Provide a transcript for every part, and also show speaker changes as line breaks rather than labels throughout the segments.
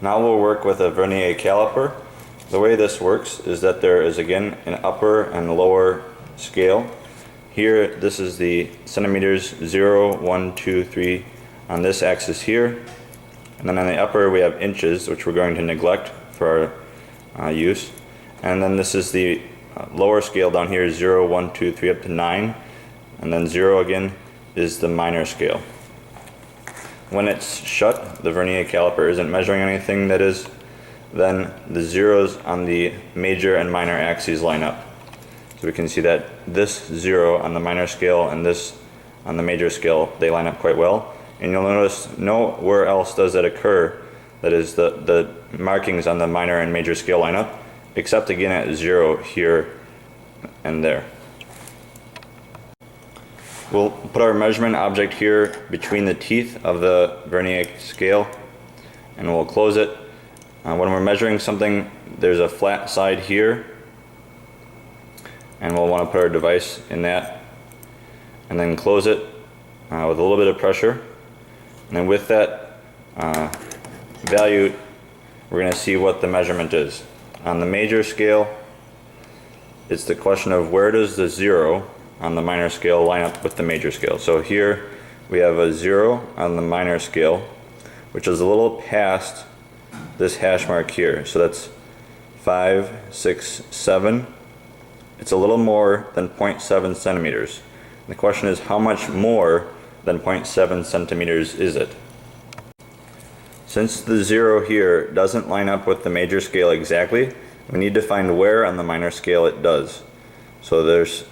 Now we'll work with a Vernier caliper. The way this works is that there is again an upper and lower scale. Here this is the centimeters 0, 1, 2, 3 on this axis here. And then on the upper we have inches, which we're going to neglect for our use. And then this is the lower scale down here, 0, 1, 2, 3 up to 9. And then 0 again is the minor scale. When it's shut, the Vernier caliper isn't measuring anything, that is, then the zeros on the major and minor axes line up. So we can see that this 0 on the minor scale and this on the major scale, they line up quite well. And you'll notice nowhere else does that occur, that is the markings on the minor and major scale line up, except again at 0 here and there. We'll put our measurement object here between the teeth of the Vernier scale and we'll close it. When we're measuring something, there's a flat side here and we'll want to put our device in that and then close it with a little bit of pressure. And then with that value, we're going to see what the measurement is. On the major scale, it's the question of where does the 0 on the minor scale line up with the major scale. So here we have a 0 on the minor scale, which is a little past this hash mark here. So that's 5, 6, 7. It's a little more than 0.7 centimeters. The question is, how much more than 0.7 centimeters is it? Since the 0 here doesn't line up with the major scale exactly, we need to find where on the minor scale it does. So there's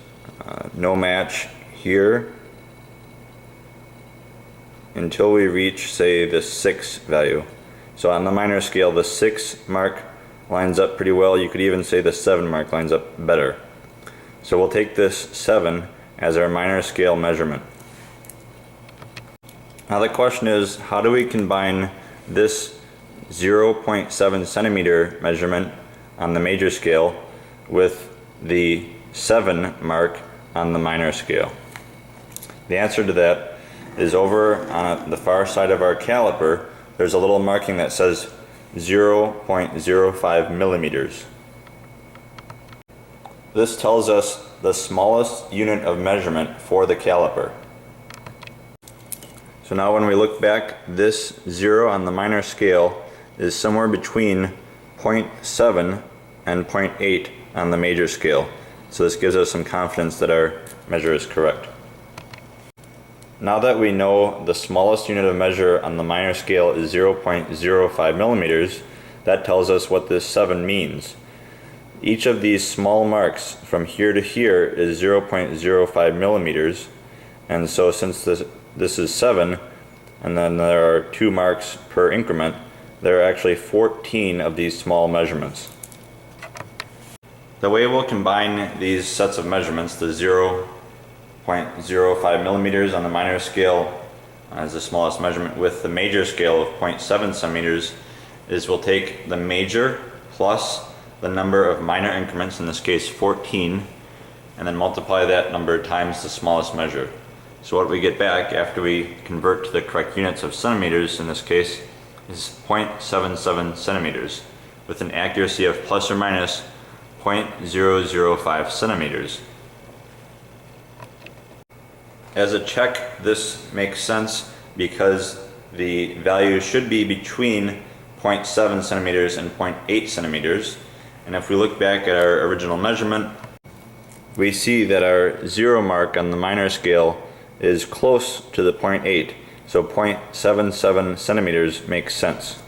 no match here until we reach, say, the 6 value. So on the minor scale, the 6 mark lines up pretty well. You could even say the 7 mark lines up better. So we'll take this 7 as our minor scale measurement. Now the question is, how do we combine this 0.7 centimeter measurement on the major scale with the 7 mark on the minor scale? The answer to that is over on the far side of our caliper. There's a little marking that says 0.05 millimeters. This tells us the smallest unit of measurement for the caliper. So now when we look back, this 0 on the minor scale is somewhere between 0.7 and 0.8 on the major scale. So this gives us some confidence that our measure is correct. Now that we know the smallest unit of measure on the minor scale is 0.05 millimeters, that tells us what this 7 means. Each of these small marks from here to here is 0.05 millimeters, and so since this is 7, and then there are 2 marks per increment, there are actually 14 of these small measurements. The way we'll combine these sets of measurements, the 0.05 millimeters on the minor scale as the smallest measurement with the major scale of 0.7 centimeters, is we'll take the major plus the number of minor increments, in this case 14, and then multiply that number times the smallest measure. So what we get back after we convert to the correct units of centimeters, in this case, is 0.77 centimeters with an accuracy of plus or minus 0.005 centimeters. As a check, this makes sense because the value should be between 0.7 centimeters and 0.8 centimeters. And if we look back at our original measurement, we see that our 0 mark on the minor scale is close to the 0.8. So 0.77 centimeters makes sense.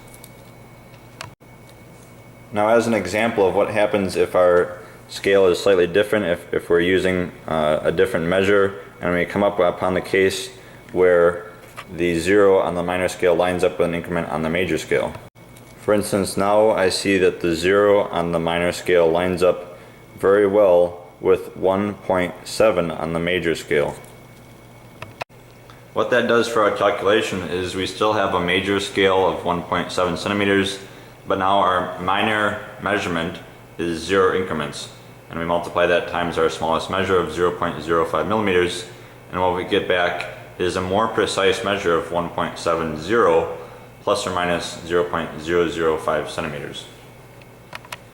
Now, as an example of what happens if our scale is slightly different, if we're using a different measure and we come up upon the case where the 0 on the minor scale lines up with an increment on the major scale. For instance, now I see that the 0 on the minor scale lines up very well with 1.7 on the major scale. What that does for our calculation is we still have a major scale of 1.7 centimeters, but now our minor measurement is 0 increments, and we multiply that times our smallest measure of 0.05 millimeters, and what we get back is a more precise measure of 1.70 plus or minus 0.005 centimeters.